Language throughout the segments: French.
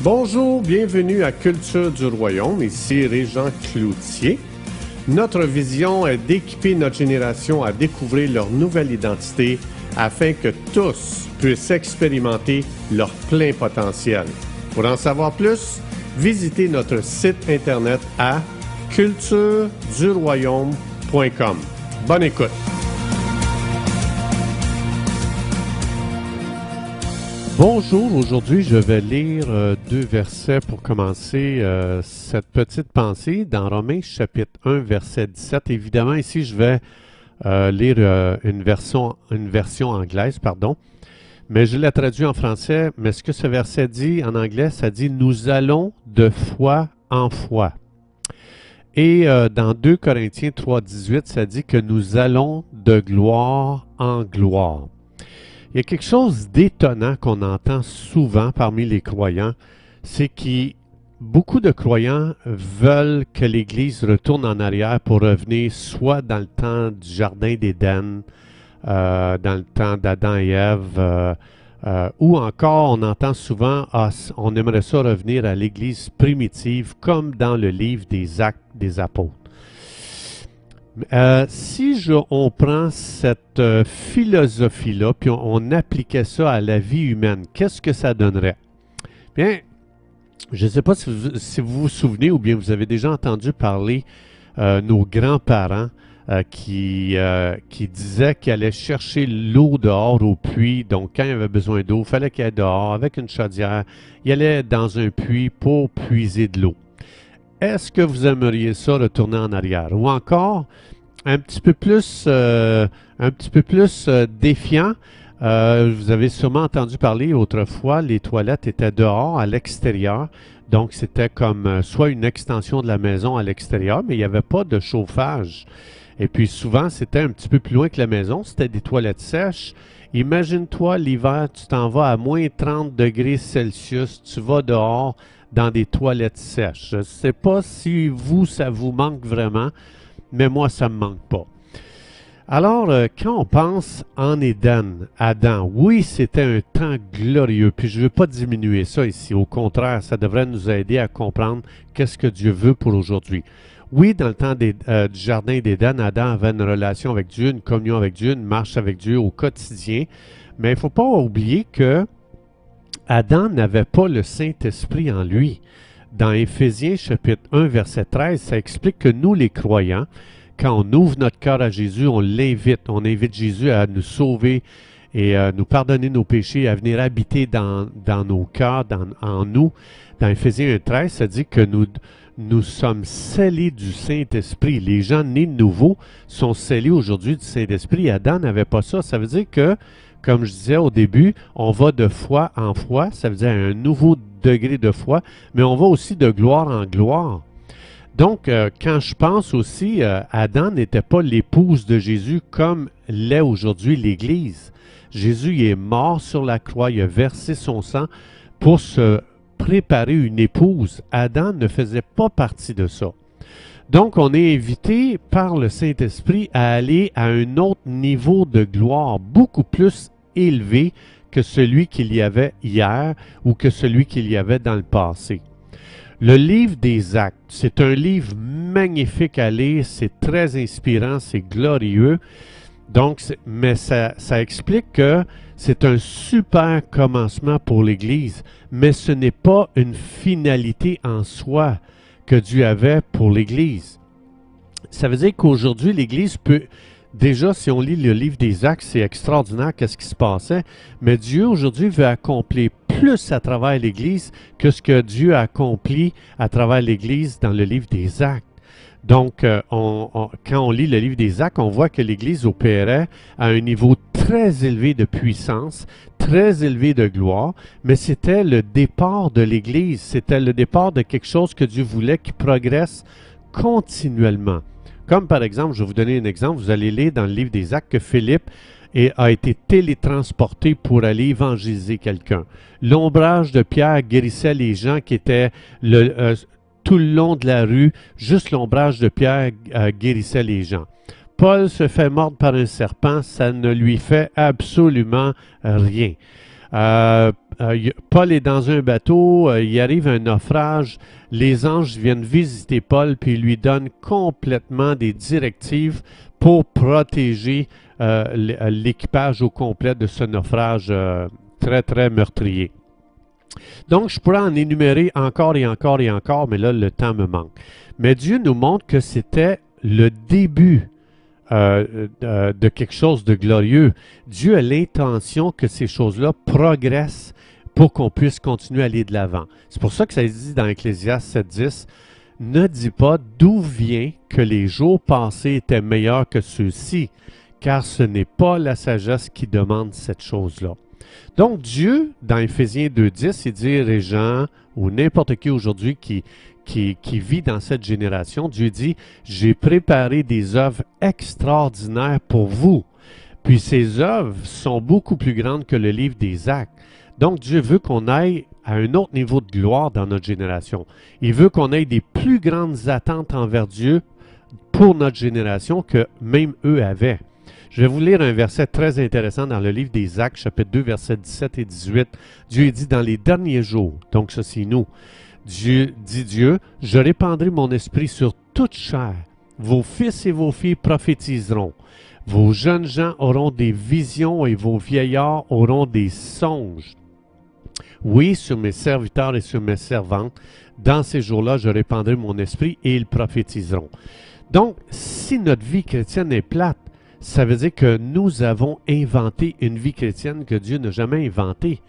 Bonjour, bienvenue à Culture du Royaume, ici Régent Cloutier. Notre vision est d'équiper notre génération à découvrir leur nouvelle identité afin que tous puissent expérimenter leur plein potentiel. Pour en savoir plus, visitez notre site internet à cultureduroyaume.com. Bonne écoute! Bonjour, aujourd'hui je vais lire deux versets pour commencer cette petite pensée dans Romains chapitre 1 verset 17. Évidemment ici je vais lire une version anglaise, mais je l'ai traduit en français. Mais ce que ce verset dit en anglais, ça dit « Nous allons de foi en foi ». Et dans 2 Corinthiens 3, 18, ça dit que nous allons de gloire en gloire. Il y a quelque chose d'étonnant qu'on entend souvent parmi les croyants, c'est que beaucoup de croyants veulent que l'Église retourne en arrière pour revenir soit dans le temps du Jardin d'Éden, dans le temps d'Adam et Ève, ou encore on entend souvent on aimerait ça revenir à l'Église primitive comme dans le livre des Actes des Apôtres. On prend cette philosophie-là, puis on appliquait ça à la vie humaine, qu'est-ce que ça donnerait? Bien, je ne sais pas si vous vous souvenez ou bien vous avez déjà entendu parler nos grands-parents qui disaient qu'ils allaient chercher l'eau dehors au puits. Donc, quand il y avait besoin d'eau, il fallait qu'il aille dehors avec une chaudière. Il allait dans un puits pour puiser de l'eau. Est-ce que vous aimeriez ça retourner en arrière? Ou encore, un petit peu plus défiant, vous avez sûrement entendu parler autrefois, les toilettes étaient dehors, à l'extérieur. Donc, c'était comme soit une extension de la maison à l'extérieur, mais il n'y avait pas de chauffage. Et puis, souvent, c'était un petit peu plus loin que la maison, c'était des toilettes sèches. Imagine-toi, l'hiver, tu t'en vas à moins 30 degrés Celsius, tu vas dehors, dans des toilettes sèches. Je ne sais pas si ça vous manque vraiment, mais moi, ça ne me manque pas. Alors, quand on pense en Éden, Adam, oui, c'était un temps glorieux, puis je ne veux pas diminuer ça ici. Au contraire, ça devrait nous aider à comprendre qu'est-ce que Dieu veut pour aujourd'hui. Oui, dans le temps du Jardin d'Éden, Adam avait une relation avec Dieu, une communion avec Dieu, une marche avec Dieu au quotidien, mais il ne faut pas oublier que Adam n'avait pas le Saint-Esprit en lui. Dans Éphésiens chapitre 1, verset 13, ça explique que nous, les croyants, quand on ouvre notre cœur à Jésus, on invite Jésus à nous sauver et à nous pardonner nos péchés, à venir habiter dans nos cœurs, en nous. Dans Éphésiens 1, 13, ça dit que nous sommes scellés du Saint-Esprit. Les gens nés de nouveau sont scellés aujourd'hui du Saint-Esprit. Adam n'avait pas ça. Ça veut dire que comme je disais au début, on va de foi en foi, ça veut dire un nouveau degré de foi, mais on va aussi de gloire en gloire. Donc, quand je pense aussi, Adam n'était pas l'épouse de Jésus comme l'est aujourd'hui l'Église. Jésus est mort sur la croix, il a versé son sang pour se préparer une épouse. Adam ne faisait pas partie de ça. Donc, on est invité par le Saint-Esprit à aller à un autre niveau de gloire, beaucoup plus élevé que celui qu'il y avait hier ou que celui qu'il y avait dans le passé. Le livre des Actes, c'est un livre magnifique à lire, c'est très inspirant, c'est glorieux. Donc, mais ça explique que c'est un super commencement pour l'Église, mais ce n'est pas une finalité en soi que Dieu avait pour l'Église. Ça veut dire qu'aujourd'hui, l'Église peut... Déjà, si on lit le livre des Actes, c'est extraordinaire qu'est-ce qui se passait, mais Dieu aujourd'hui veut accomplir plus à travers l'Église que ce que Dieu a accompli à travers l'Église dans le livre des Actes. Donc, quand on lit le livre des Actes, on voit que l'Église opérait à un niveau très élevé de puissance, très élevé de gloire, mais c'était le départ de l'Église, c'était le départ de quelque chose que Dieu voulait qui progresse continuellement. Comme par exemple, je vais vous donner un exemple, vous allez lire dans le livre des Actes que Philippe a été télétransporté pour aller évangéliser quelqu'un. L'ombrage de Pierre guérissait les gens qui étaient tout le long de la rue, juste l'ombrage de Pierre guérissait les gens. Paul se fait mordre par un serpent, ça ne lui fait absolument rien. Paul est dans un bateau, il arrive un naufrage, les anges viennent visiter Paul puis lui donnent complètement des directives pour protéger l'équipage au complet de ce naufrage très, très meurtrier. Donc, je pourrais en énumérer encore et encore et encore, mais là, le temps me manque. Mais Dieu nous montre que c'était le début de quelque chose de glorieux. Dieu a l'intention que ces choses-là progressent pour qu'on puisse continuer à aller de l'avant. C'est pour ça que ça dit dans Ecclésiaste 7.10, « Ne dis pas d'où vient que les jours passés étaient meilleurs que ceux-ci, car ce n'est pas la sagesse qui demande cette chose-là. » Donc Dieu, dans Éphésiens 2.10, il dit, les gens, ou n'importe qui aujourd'hui qui vit dans cette génération, Dieu dit, « J'ai préparé des œuvres extraordinaires pour vous. » Puis ces œuvres sont beaucoup plus grandes que le livre des Actes. Donc Dieu veut qu'on aille à un autre niveau de gloire dans notre génération. Il veut qu'on ait des plus grandes attentes envers Dieu pour notre génération que même eux avaient. Je vais vous lire un verset très intéressant dans le livre des Actes, chapitre 2, versets 17 et 18. Dieu dit, « Dans les derniers jours, donc ça c'est nous, Dieu, je répandrai mon esprit sur toute chair. Vos fils et vos filles prophétiseront. Vos jeunes gens auront des visions et vos vieillards auront des songes. Oui, sur mes serviteurs et sur mes servantes, dans ces jours-là, je répandrai mon esprit et ils prophétiseront. » Donc, si notre vie chrétienne est plate, ça veut dire que nous avons inventé une vie chrétienne que Dieu n'a jamais inventée.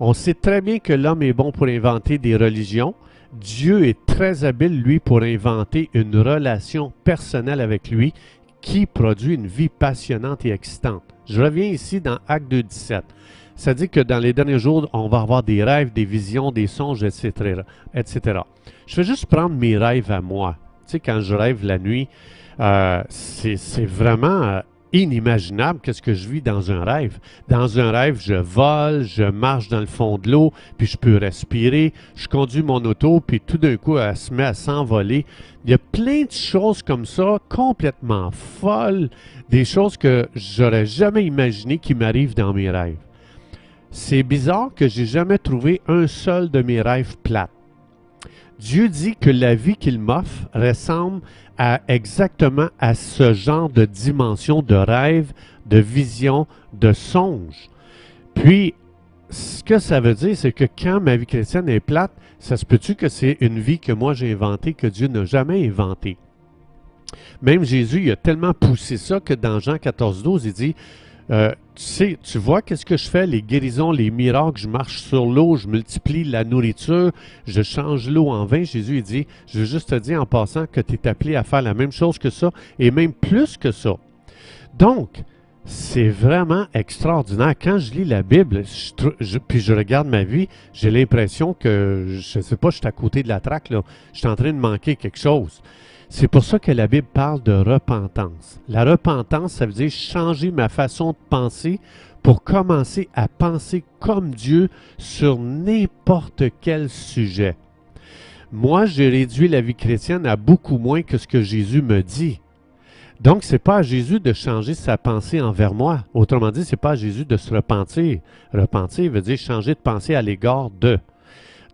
On sait très bien que l'homme est bon pour inventer des religions. Dieu est très habile, lui, pour inventer une relation personnelle avec lui qui produit une vie passionnante et excitante. Je reviens ici dans Actes 2.17. Ça dit que dans les derniers jours, on va avoir des rêves, des visions, des songes, etc., etc. Je vais juste prendre mes rêves à moi. Tu sais, quand je rêve la nuit, c'est vraiment inimaginable qu'est-ce que je vis dans un rêve. Dans un rêve, je vole, je marche dans le fond de l'eau, puis je peux respirer, je conduis mon auto, puis tout d'un coup, elle se met à s'envoler. Il y a plein de choses comme ça, complètement folles, des choses que j'aurais jamais imaginé qui m'arrivent dans mes rêves. C'est bizarre que j'ai jamais trouvé un seul de mes rêves plates. Dieu dit que la vie qu'il m'offre ressemble exactement à ce genre de dimension de rêve, de vision, de songe. Puis, ce que ça veut dire, c'est que quand ma vie chrétienne est plate, ça se peut-tu que c'est une vie que moi j'ai inventée, que Dieu n'a jamais inventée? Même Jésus, il a tellement poussé ça que dans Jean 14.12, il dit tu vois qu'est-ce que je fais, les guérisons, les miracles, je marche sur l'eau, je multiplie la nourriture, je change l'eau en vin. Jésus il dit, je veux juste te dire en passant que tu es appelé à faire la même chose que ça et même plus que ça. Donc, c'est vraiment extraordinaire. Quand je lis la Bible, puis je regarde ma vie, j'ai l'impression que, je ne sais pas, je suis à côté de la traque, là. Je suis en train de manquer quelque chose. C'est pour ça que la Bible parle de repentance. La repentance, ça veut dire changer ma façon de penser pour commencer à penser comme Dieu sur n'importe quel sujet. Moi, j'ai réduit la vie chrétienne à beaucoup moins que ce que Jésus me dit. Donc, ce n'est pas à Jésus de changer sa pensée envers moi. Autrement dit, ce n'est pas à Jésus de se repentir. Repentir veut dire changer de pensée à l'égard de.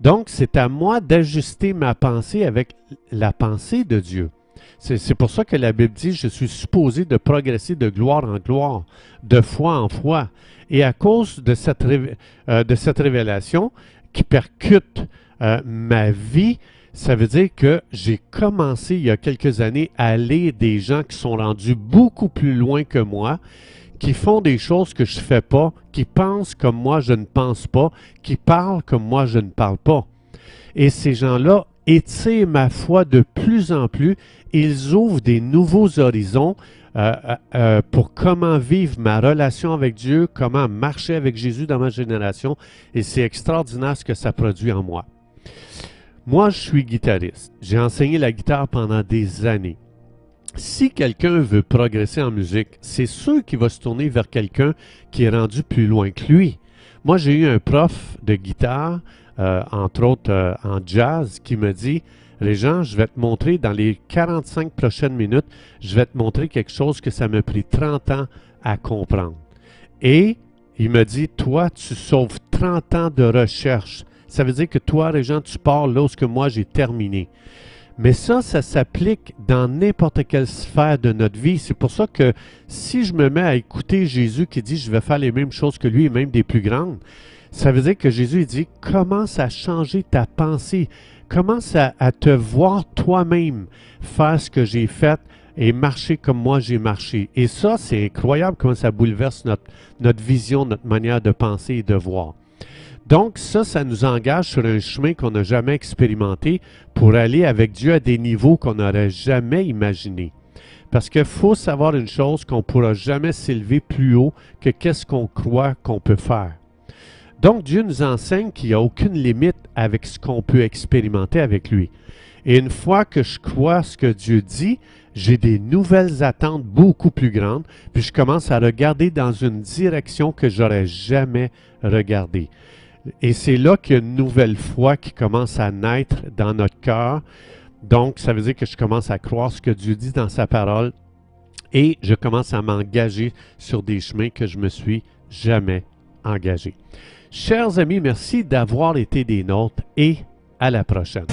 Donc, c'est à moi d'ajuster ma pensée avec la pensée de Dieu. C'est pour ça que la Bible dit, je suis supposé de progresser de gloire en gloire, de foi en foi. Et à cause de cette révélation qui percute ma vie, ça veut dire que j'ai commencé il y a quelques années à lire des gens qui sont rendus beaucoup plus loin que moi, qui font des choses que je ne fais pas, qui pensent comme moi je ne pense pas, qui parlent comme moi je ne parle pas. Et ces gens-là étirent ma foi de plus en plus. Ils ouvrent des nouveaux horizons pour comment vivre ma relation avec Dieu, comment marcher avec Jésus dans ma génération. Et c'est extraordinaire ce que ça produit en moi. Moi, je suis guitariste. J'ai enseigné la guitare pendant des années. Si quelqu'un veut progresser en musique, c'est sûr qu'il va se tourner vers quelqu'un qui est rendu plus loin que lui. Moi, j'ai eu un prof de guitare, entre autres en jazz, qui me dit « Régent, je vais te montrer dans les 45 prochaines minutes, je vais te montrer quelque chose que ça m'a pris 30 ans à comprendre. » Et Il me dit, toi, tu sauves 30 ans de recherche. Ça veut dire que toi, Régent, tu pars là où moi j'ai terminé. Mais ça s'applique dans n'importe quelle sphère de notre vie. C'est pour ça que si je me mets à écouter Jésus qui dit, je vais faire les mêmes choses que lui et même des plus grandes, ça veut dire que Jésus il dit, commence à changer ta pensée. Commence à te voir toi-même faire ce que j'ai fait et marcher comme moi j'ai marché. Et ça, c'est incroyable comment ça bouleverse notre vision, notre manière de penser et de voir. Donc ça nous engage sur un chemin qu'on n'a jamais expérimenté pour aller avec Dieu à des niveaux qu'on n'aurait jamais imaginés. Parce qu'il faut savoir une chose, qu'on ne pourra jamais s'élever plus haut que qu'est-ce qu'on croit qu'on peut faire. Donc Dieu nous enseigne qu'il n'y a aucune limite avec ce qu'on peut expérimenter avec lui. Et une fois que je crois ce que Dieu dit, j'ai des nouvelles attentes beaucoup plus grandes, puis je commence à regarder dans une direction que j'aurais jamais regardée. Et c'est là qu'il y a une nouvelle foi qui commence à naître dans notre cœur. Donc, ça veut dire que je commence à croire ce que Dieu dit dans sa parole et je commence à m'engager sur des chemins que je me suis jamais engagé. Chers amis, merci d'avoir été des nôtres et à la prochaine.